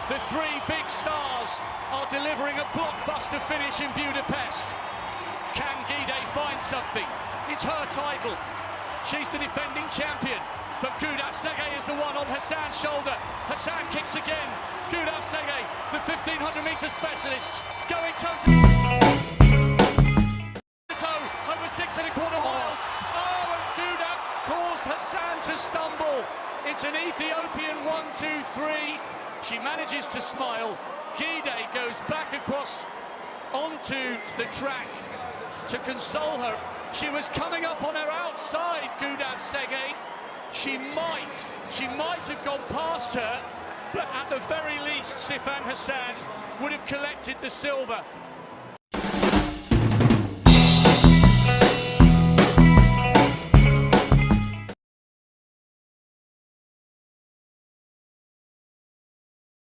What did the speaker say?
The three big stars are delivering a blockbuster finish in Budapest. Can Gidey find something? It's her title. She's the defending champion. But Gidduutti is the one on Hassan's shoulder. Hassan kicks again. Gidduutti, the 1500-meter specialist, going toe-to-toe over 6.25 miles. Oh, and Gidduutti caused Hassan to stumble. It's an Ethiopian 1-2-3. She manages to smile. Gidey goes back across onto the track to console her. She was coming up on her outside, Gidduutti. She might have gone past her, but at the very least, Sifan Hassan would have collected the silver.